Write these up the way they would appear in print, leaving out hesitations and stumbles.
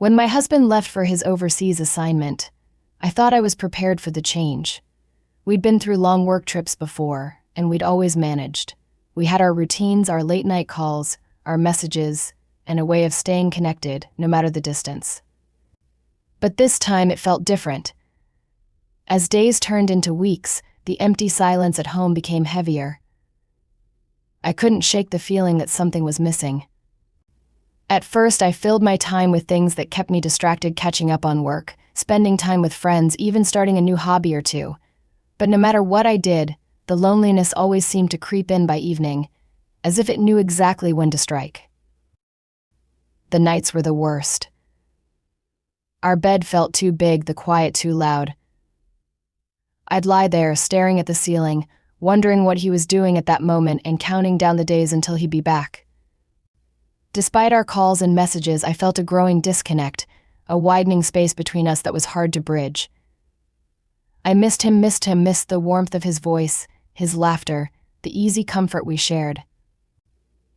When my husband left for his overseas assignment, I thought I was prepared for the change. We'd been through long work trips before, and we'd always managed. We had our routines, our late-night calls, our messages, and a way of staying connected, no matter the distance. But this time it felt different. As days turned into weeks, the empty silence at home became heavier. I couldn't shake the feeling that something was missing. At first, I filled my time with things that kept me distracted, catching up on work, spending time with friends, even starting a new hobby or two. But no matter what I did, the loneliness always seemed to creep in by evening, as if it knew exactly when to strike. The nights were the worst. Our bed felt too big, the quiet too loud. I'd lie there, staring at the ceiling, wondering what he was doing at that moment and counting down the days until he'd be back. Despite our calls and messages, I felt a growing disconnect, a widening space between us that was hard to bridge. I missed him, missed the warmth of his voice, his laughter, the easy comfort we shared.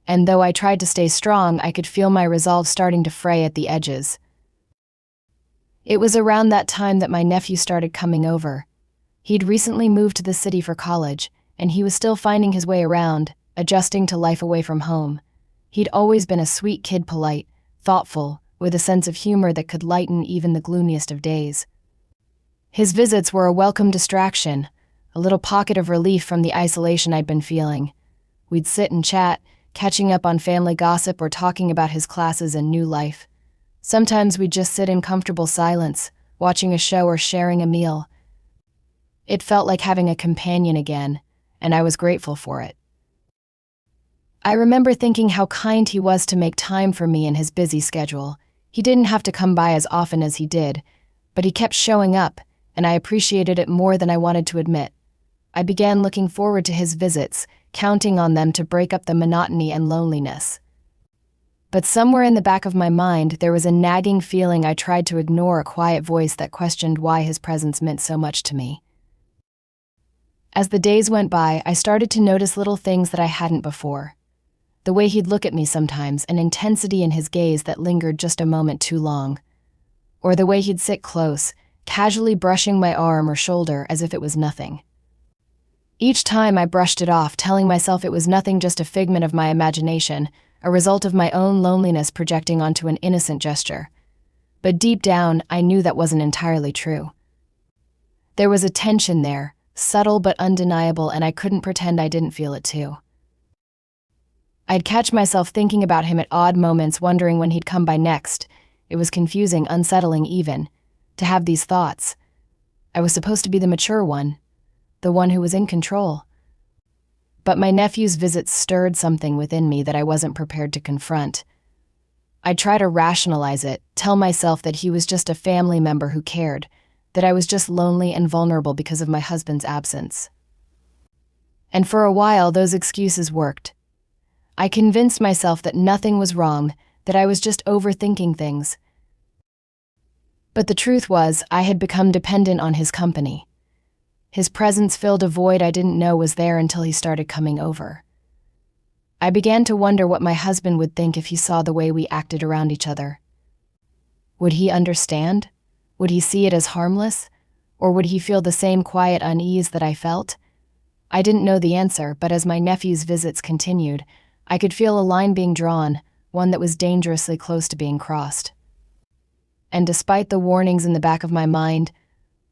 And though I tried to stay strong, I could feel my resolve starting to fray at the edges. It was around that time that my nephew started coming over. He'd recently moved to the city for college, and he was still finding his way around, adjusting to life away from home. He'd always been a sweet kid, polite, thoughtful, with a sense of humor that could lighten even the gloomiest of days. His visits were a welcome distraction, a little pocket of relief from the isolation I'd been feeling. We'd sit and chat, catching up on family gossip or talking about his classes and new life. Sometimes we'd just sit in comfortable silence, watching a show or sharing a meal. It felt like having a companion again, and I was grateful for it. I remember thinking how kind he was to make time for me in his busy schedule. He didn't have to come by as often as he did, but he kept showing up, and I appreciated it more than I wanted to admit. I began looking forward to his visits, counting on them to break up the monotony and loneliness. But somewhere in the back of my mind, there was a nagging feeling I tried to ignore, a quiet voice that questioned why his presence meant so much to me. As the days went by, I started to notice little things that I hadn't before. The way he'd look at me sometimes, an intensity in his gaze that lingered just a moment too long. Or the way he'd sit close, casually brushing my arm or shoulder as if it was nothing. Each time I brushed it off, telling myself it was nothing, just a figment of my imagination, a result of my own loneliness projecting onto an innocent gesture. But deep down, I knew that wasn't entirely true. There was a tension there, subtle but undeniable, and I couldn't pretend I didn't feel it too. I'd catch myself thinking about him at odd moments, wondering when he'd come by next. It was confusing, unsettling even, to have these thoughts. I was supposed to be the mature one, the one who was in control. But my nephew's visits stirred something within me that I wasn't prepared to confront. I'd try to rationalize it, tell myself that he was just a family member who cared, that I was just lonely and vulnerable because of my husband's absence. And for a while, those excuses worked. I convinced myself that nothing was wrong, that I was just overthinking things. But the truth was, I had become dependent on his company. His presence filled a void I didn't know was there until he started coming over. I began to wonder what my husband would think if he saw the way we acted around each other. Would he understand? Would he see it as harmless? Or would he feel the same quiet unease that I felt? I didn't know the answer, but as my nephew's visits continued, I could feel a line being drawn, one that was dangerously close to being crossed. And despite the warnings in the back of my mind,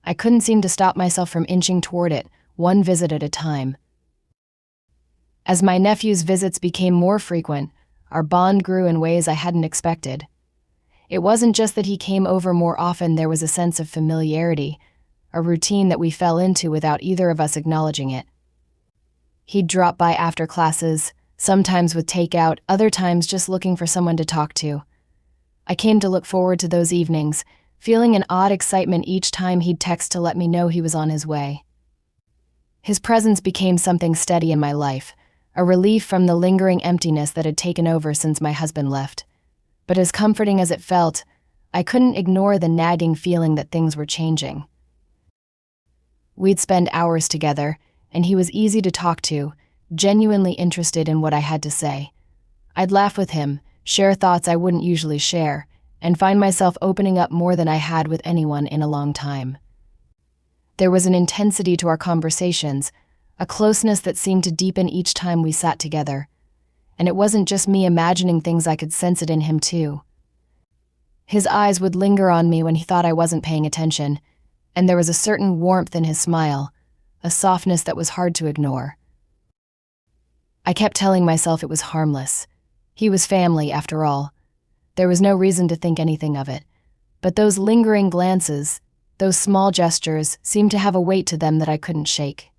I couldn't seem to stop myself from inching toward it, one visit at a time. As my nephew's visits became more frequent, our bond grew in ways I hadn't expected. It wasn't just that he came over more often, there was a sense of familiarity, a routine that we fell into without either of us acknowledging it. He'd drop by after classes, sometimes with takeout, other times just looking for someone to talk to. I came to look forward to those evenings, feeling an odd excitement each time he'd text to let me know he was on his way. His presence became something steady in my life, a relief from the lingering emptiness that had taken over since my husband left. But as comforting as it felt, I couldn't ignore the nagging feeling that things were changing. We'd spend hours together, and he was easy to talk to, genuinely interested in what I had to say. I'd laugh with him, share thoughts I wouldn't usually share, and find myself opening up more than I had with anyone in a long time. There was an intensity to our conversations, a closeness that seemed to deepen each time we sat together. And it wasn't just me imagining things, I could sense it in him too. His eyes would linger on me when he thought I wasn't paying attention, and there was a certain warmth in his smile, a softness that was hard to ignore. I kept telling myself it was harmless. He was family, after all. There was no reason to think anything of it. But those lingering glances, those small gestures, seemed to have a weight to them that I couldn't shake.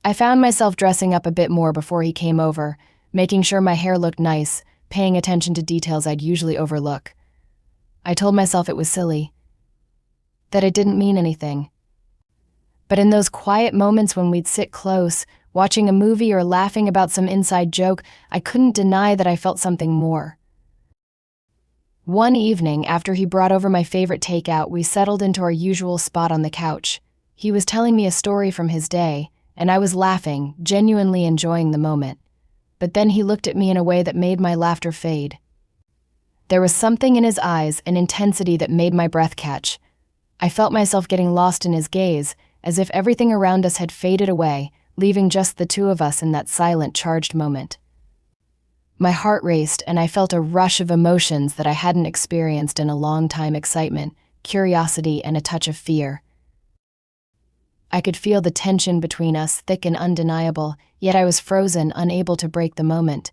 I found myself dressing up a bit more before he came over, making sure my hair looked nice, paying attention to details I'd usually overlook. I told myself it was silly, that it didn't mean anything. But in those quiet moments when we'd sit close, watching a movie or laughing about some inside joke, I couldn't deny that I felt something more. One evening, after he brought over my favorite takeout, we settled into our usual spot on the couch. He was telling me a story from his day, and I was laughing, genuinely enjoying the moment. But then he looked at me in a way that made my laughter fade. There was something in his eyes, an intensity that made my breath catch. I felt myself getting lost in his gaze, as if everything around us had faded away, leaving just the two of us in that silent, charged moment. My heart raced, and I felt a rush of emotions that I hadn't experienced in a long time: excitement, curiosity, and a touch of fear. I could feel the tension between us, thick and undeniable, yet I was frozen, unable to break the moment.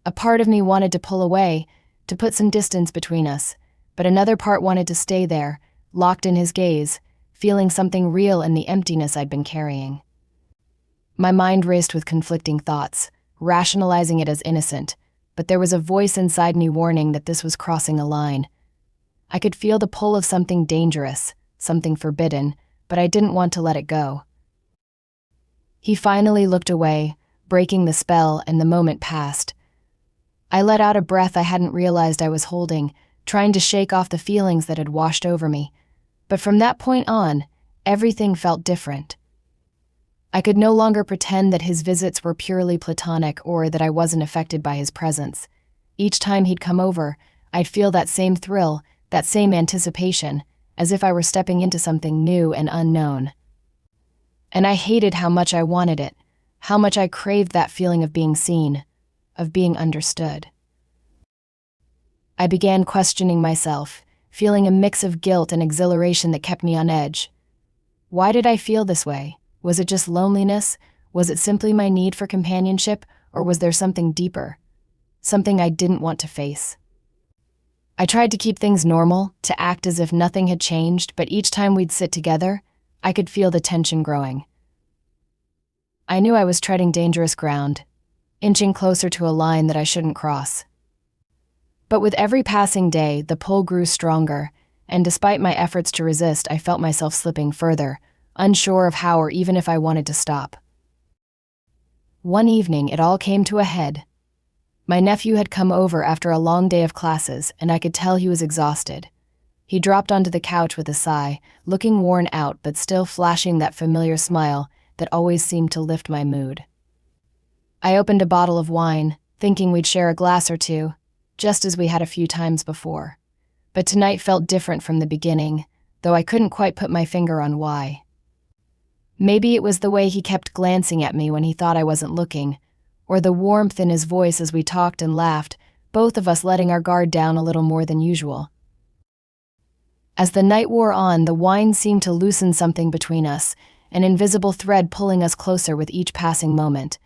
A part of me wanted to pull away, to put some distance between us, but another part wanted to stay there, locked in his gaze, feeling something real in the emptiness I'd been carrying. My mind raced with conflicting thoughts, rationalizing it as innocent, but there was a voice inside me warning that this was crossing a line. I could feel the pull of something dangerous, something forbidden, but I didn't want to let it go. He finally looked away, breaking the spell, and the moment passed. I let out a breath I hadn't realized I was holding, trying to shake off the feelings that had washed over me. But from that point on, everything felt different. I could no longer pretend that his visits were purely platonic or that I wasn't affected by his presence. Each time he'd come over, I'd feel that same thrill, that same anticipation, as if I were stepping into something new and unknown. And I hated how much I wanted it, how much I craved that feeling of being seen, of being understood. I began questioning myself, feeling a mix of guilt and exhilaration that kept me on edge. Why did I feel this way? Was it just loneliness? Was it simply my need for companionship? Or was there something deeper? Something I didn't want to face? I tried to keep things normal, to act as if nothing had changed, but each time we'd sit together, I could feel the tension growing. I knew I was treading dangerous ground, inching closer to a line that I shouldn't cross. But with every passing day, the pull grew stronger, and despite my efforts to resist, I felt myself slipping further, unsure of how or even if I wanted to stop. One evening, it all came to a head. My nephew had come over after a long day of classes, and I could tell he was exhausted. He dropped onto the couch with a sigh, looking worn out but still flashing that familiar smile that always seemed to lift my mood. I opened a bottle of wine, thinking we'd share a glass or two, just as we had a few times before. But tonight felt different from the beginning, though I couldn't quite put my finger on why. Maybe it was the way he kept glancing at me when he thought I wasn't looking, or the warmth in his voice as we talked and laughed, both of us letting our guard down a little more than usual. As the night wore on, the wine seemed to loosen something between us, an invisible thread pulling us closer with each passing moment.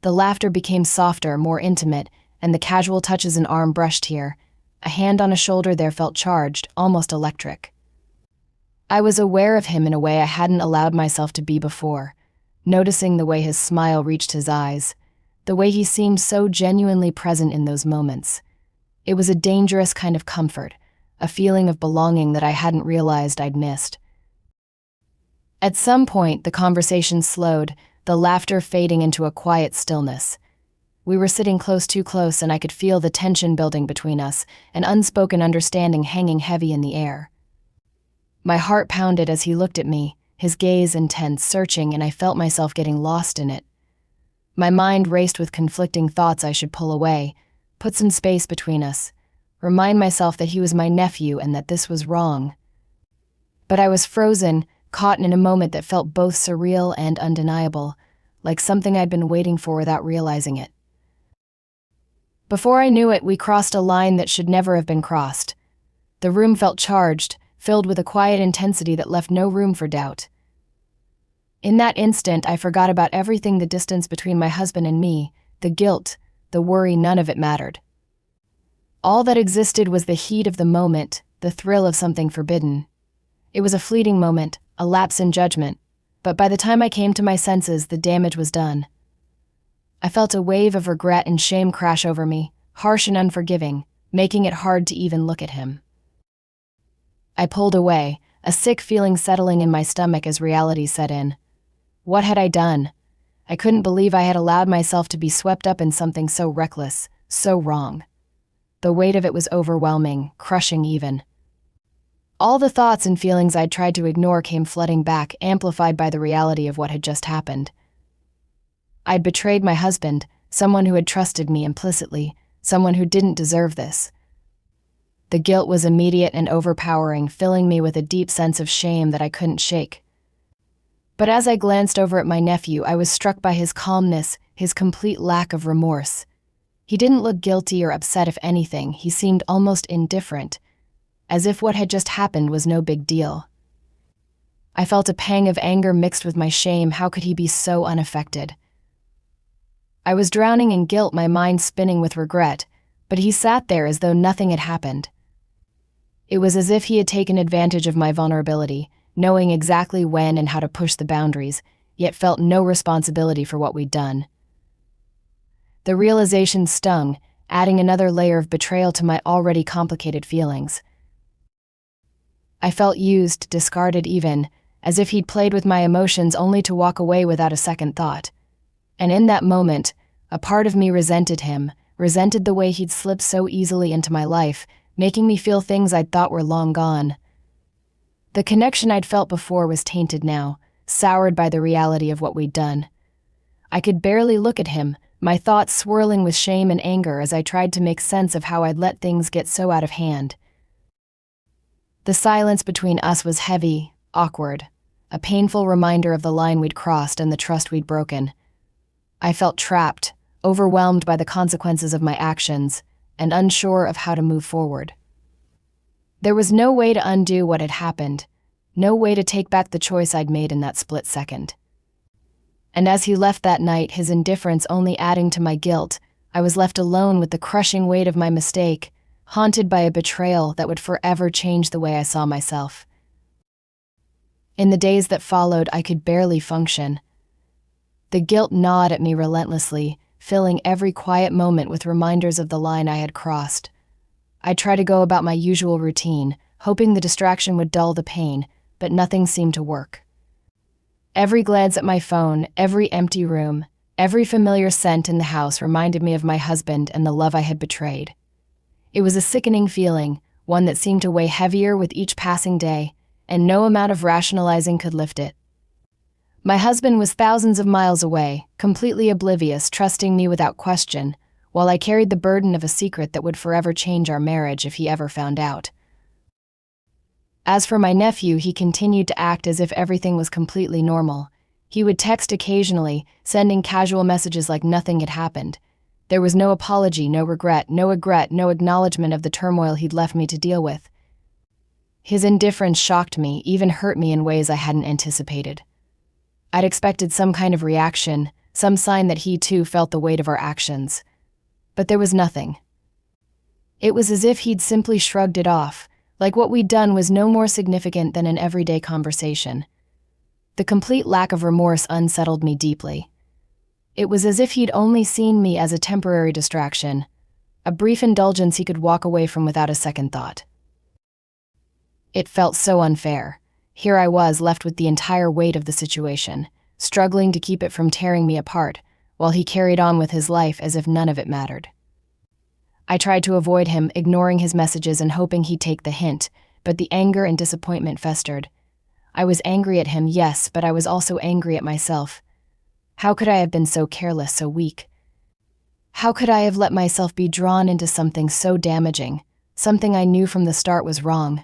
The laughter became softer, more intimate, and the casual touches an arm brushed here, a hand on a shoulder there felt charged, almost electric. I was aware of him in a way I hadn't allowed myself to be before, noticing the way his smile reached his eyes, the way he seemed so genuinely present in those moments. It was a dangerous kind of comfort, a feeling of belonging that I hadn't realized I'd missed. At some point, the conversation slowed, the laughter fading into a quiet stillness. We were sitting too close, and I could feel the tension building between us, an unspoken understanding hanging heavy in the air. My heart pounded as he looked at me, his gaze intense, searching, and I felt myself getting lost in it. My mind raced with conflicting thoughts. I should pull away, put some space between us, remind myself that he was my nephew and that this was wrong. But I was frozen, caught in a moment that felt both surreal and undeniable, like something I'd been waiting for without realizing it. Before I knew it, we crossed a line that should never have been crossed. The room felt charged, filled with a quiet intensity that left no room for doubt. In that instant, I forgot about everything, the distance between my husband and me, the guilt, the worry, none of it mattered. All that existed was the heat of the moment, the thrill of something forbidden. It was a fleeting moment, a lapse in judgment, but by the time I came to my senses, the damage was done. I felt a wave of regret and shame crash over me, harsh and unforgiving, making it hard to even look at him. I pulled away, a sick feeling settling in my stomach as reality set in. What had I done? I couldn't believe I had allowed myself to be swept up in something so reckless, so wrong. The weight of it was overwhelming, crushing even. All the thoughts and feelings I'd tried to ignore came flooding back, amplified by the reality of what had just happened. I'd betrayed my husband, someone who had trusted me implicitly, someone who didn't deserve this. The guilt was immediate and overpowering, filling me with a deep sense of shame that I couldn't shake. But as I glanced over at my nephew, I was struck by his calmness, his complete lack of remorse. He didn't look guilty or upset. If anything, he seemed almost indifferent, as if what had just happened was no big deal. I felt a pang of anger mixed with my shame. How could he be so unaffected? I was drowning in guilt, my mind spinning with regret, but he sat there as though nothing had happened. It was as if he had taken advantage of my vulnerability, knowing exactly when and how to push the boundaries, yet felt no responsibility for what we'd done. The realization stung, adding another layer of betrayal to my already complicated feelings. I felt used, discarded even, as if he'd played with my emotions only to walk away without a second thought. And in that moment, a part of me resented him, resented the way he'd slipped so easily into my life, making me feel things I'd thought were long gone. The connection I'd felt before was tainted now, soured by the reality of what we'd done. I could barely look at him, my thoughts swirling with shame and anger as I tried to make sense of how I'd let things get so out of hand. The silence between us was heavy, awkward, a painful reminder of the line we'd crossed and the trust we'd broken. I felt trapped, overwhelmed by the consequences of my actions, and unsure of how to move forward. There was no way to undo what had happened, no way to take back the choice I'd made in that split second. And as he left that night, his indifference only adding to my guilt, I was left alone with the crushing weight of my mistake, haunted by a betrayal that would forever change the way I saw myself. In the days that followed, I could barely function. The guilt gnawed at me relentlessly, filling every quiet moment with reminders of the line I had crossed. I'd try to go about my usual routine, hoping the distraction would dull the pain, but nothing seemed to work. Every glance at my phone, every empty room, every familiar scent in the house reminded me of my husband and the love I had betrayed. It was a sickening feeling, one that seemed to weigh heavier with each passing day, and no amount of rationalizing could lift it. My husband was thousands of miles away, completely oblivious, trusting me without question, while I carried the burden of a secret that would forever change our marriage if he ever found out. As for my nephew, he continued to act as if everything was completely normal. He would text occasionally, sending casual messages like nothing had happened. There was no apology, no regret, no acknowledgement of the turmoil he'd left me to deal with. His indifference shocked me, even hurt me in ways I hadn't anticipated. I'd expected some kind of reaction, some sign that he too felt the weight of our actions. But there was nothing. It was as if he'd simply shrugged it off, like what we'd done was no more significant than an everyday conversation. The complete lack of remorse unsettled me deeply. It was as if he'd only seen me as a temporary distraction, a brief indulgence he could walk away from without a second thought. It felt so unfair. Here I was, left with the entire weight of the situation, struggling to keep it from tearing me apart, while he carried on with his life as if none of it mattered. I tried to avoid him, ignoring his messages and hoping he'd take the hint, but the anger and disappointment festered. I was angry at him, yes, but I was also angry at myself. How could I have been so careless, so weak? How could I have let myself be drawn into something so damaging, something I knew from the start was wrong.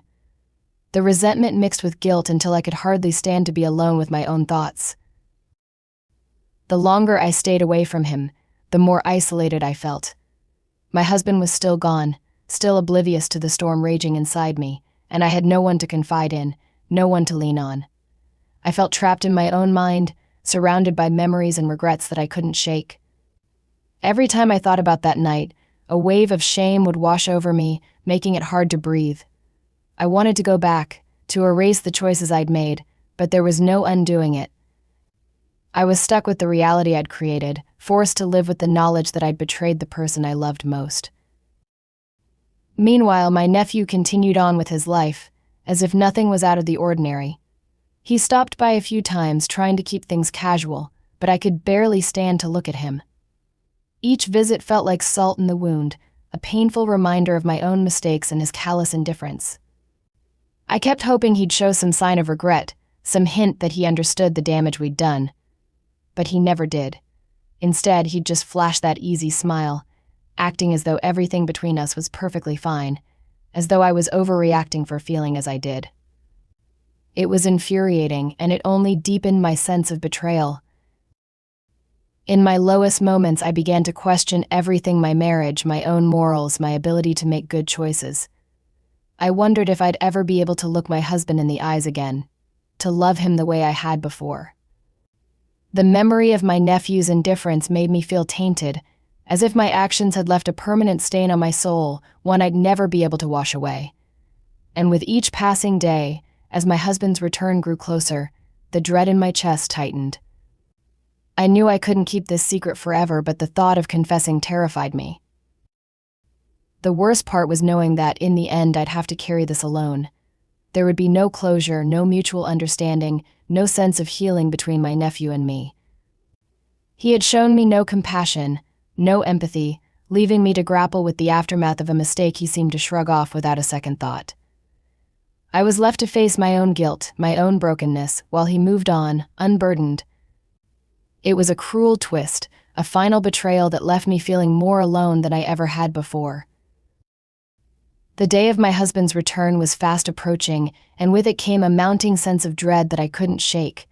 The resentment mixed with guilt until I could hardly stand to be alone with my own thoughts. The longer I stayed away from him, the more isolated I felt. My husband was still gone, still oblivious to the storm raging inside me, and I had no one to confide in, no one to lean on. I felt trapped in my own mind, surrounded by memories and regrets that I couldn't shake. Every time I thought about that night, a wave of shame would wash over me, making it hard to breathe. I wanted to go back, to erase the choices I'd made, but there was no undoing it. I was stuck with the reality I'd created, forced to live with the knowledge that I'd betrayed the person I loved most. Meanwhile, my nephew continued on with his life, as if nothing was out of the ordinary. He stopped by a few times, trying to keep things casual, but I could barely stand to look at him. Each visit felt like salt in the wound, a painful reminder of my own mistakes and his callous indifference. I kept hoping he'd show some sign of regret, some hint that he understood the damage we'd done. But he never did. Instead, he'd just flash that easy smile, acting as though everything between us was perfectly fine, as though I was overreacting for feeling as I did. It was infuriating, and it only deepened my sense of betrayal. In my lowest moments, I began to question everything: my marriage, my own morals, my ability to make good choices. I wondered if I'd ever be able to look my husband in the eyes again, to love him the way I had before. The memory of my nephew's indifference made me feel tainted, as if my actions had left a permanent stain on my soul, one I'd never be able to wash away. And with each passing day, as my husband's return grew closer, the dread in my chest tightened. I knew I couldn't keep this secret forever, but the thought of confessing terrified me. The worst part was knowing that, in the end, I'd have to carry this alone. There would be no closure, no mutual understanding, no sense of healing between my nephew and me. He had shown me no compassion, no empathy, leaving me to grapple with the aftermath of a mistake he seemed to shrug off without a second thought. I was left to face my own guilt, my own brokenness, while he moved on, unburdened. It was a cruel twist, a final betrayal that left me feeling more alone than I ever had before. The day of my husband's return was fast approaching, and with it came a mounting sense of dread that I couldn't shake.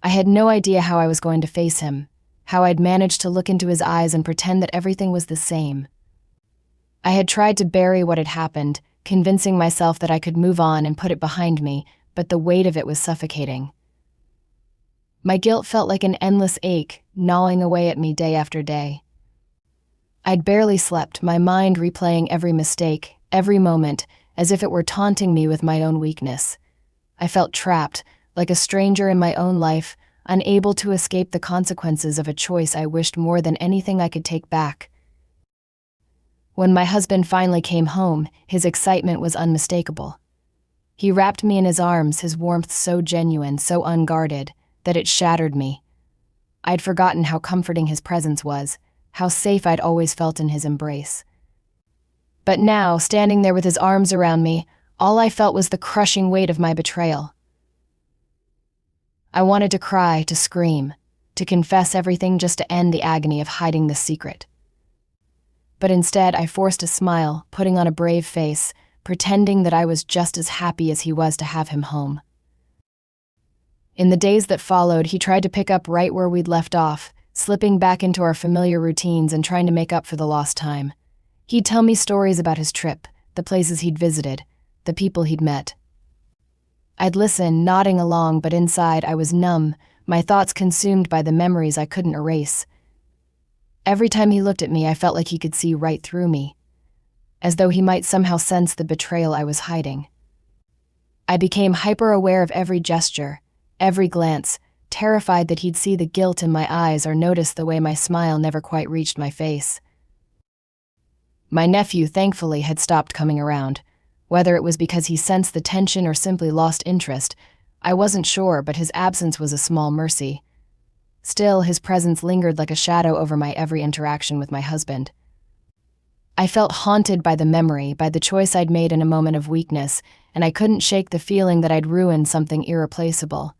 I had no idea how I was going to face him, how I'd manage to look into his eyes and pretend that everything was the same. I had tried to bury what had happened, convincing myself that I could move on and put it behind me, but the weight of it was suffocating. My guilt felt like an endless ache, gnawing away at me day after day. I'd barely slept, my mind replaying every mistake, every moment, as if it were taunting me with my own weakness. I felt trapped, like a stranger in my own life, unable to escape the consequences of a choice I wished more than anything I could take back. When my husband finally came home, his excitement was unmistakable. He wrapped me in his arms, his warmth so genuine, so unguarded, that it shattered me. I'd forgotten how comforting his presence was, how safe I'd always felt in his embrace. But now, standing there with his arms around me, all I felt was the crushing weight of my betrayal. I wanted to cry, to scream, to confess everything just to end the agony of hiding this secret. But instead, I forced a smile, putting on a brave face, pretending that I was just as happy as he was to have him home. In the days that followed, he tried to pick up right where we'd left off, slipping back into our familiar routines and trying to make up for the lost time. He'd tell me stories about his trip, the places he'd visited, the people he'd met. I'd listen, nodding along, but inside I was numb, my thoughts consumed by the memories I couldn't erase. Every time he looked at me, I felt like he could see right through me, as though he might somehow sense the betrayal I was hiding. I became hyper-aware of every gesture, every glance, terrified that he'd see the guilt in my eyes or notice the way my smile never quite reached my face. My nephew, thankfully, had stopped coming around. Whether it was because he sensed the tension or simply lost interest, I wasn't sure, but his absence was a small mercy. Still, his presence lingered like a shadow over my every interaction with my husband. I felt haunted by the memory, by the choice I'd made in a moment of weakness, and I couldn't shake the feeling that I'd ruined something irreplaceable.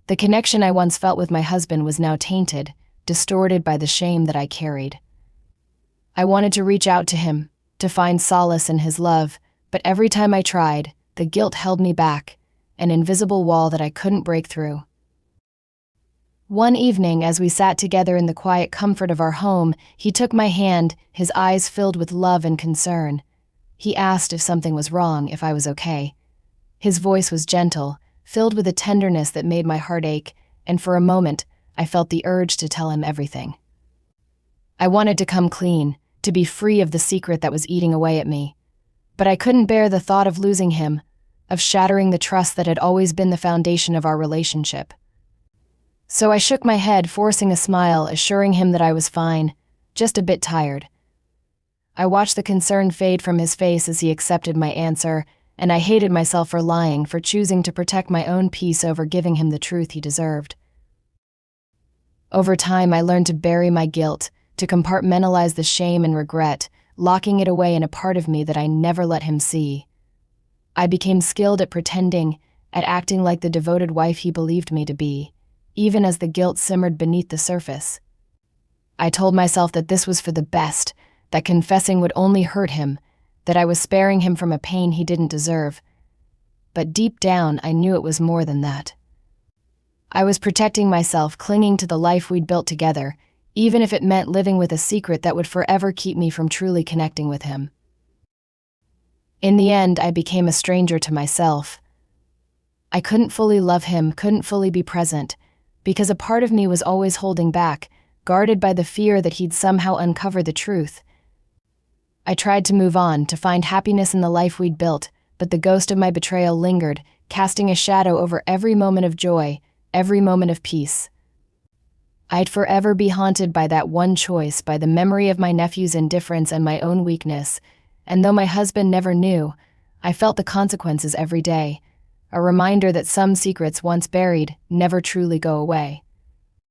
The connection I once felt with my husband was now tainted, distorted by the shame that I carried. I wanted to reach out to him, to to find solace in his love, but every time I tried, the guilt held me back, an invisible wall that I couldn't break through. One evening, as we sat together in the quiet comfort of our home, he took my hand, his eyes filled with love and concern. He asked if something was wrong, if I was okay. His voice was gentle, filled with a tenderness that made my heart ache, and for a moment, I felt the urge to tell him everything. I wanted to come clean, to be free of the secret that was eating away at me. But I couldn't bear the thought of losing him, of shattering the trust that had always been the foundation of our relationship. So I shook my head, forcing a smile, assuring him that I was fine, just a bit tired. I watched the concern fade from his face as he accepted my answer, and I hated myself for lying, for choosing to protect my own peace over giving him the truth he deserved. Over time, I learned to bury my guilt, to compartmentalize the shame and regret, locking it away in a part of me that I never let him see. I became skilled at pretending, at acting like the devoted wife he believed me to be, even as the guilt simmered beneath the surface. I told myself that this was for the best, that confessing would only hurt him, that I was sparing him from a pain he didn't deserve. But deep down, I knew it was more than that. I was protecting myself, clinging to the life we'd built together, even if it meant living with a secret that would forever keep me from truly connecting with him. In the end, I became a stranger to myself. I couldn't fully love him, couldn't fully be present, because a part of me was always holding back, guarded by the fear that he'd somehow uncover the truth. I tried to move on, to find happiness in the life we'd built, but the ghost of my betrayal lingered, casting a shadow over every moment of joy, every moment of peace. I'd forever be haunted by that one choice, by the memory of my nephew's indifference and my own weakness, and though my husband never knew, I felt the consequences every day, a reminder that some secrets once buried never truly go away.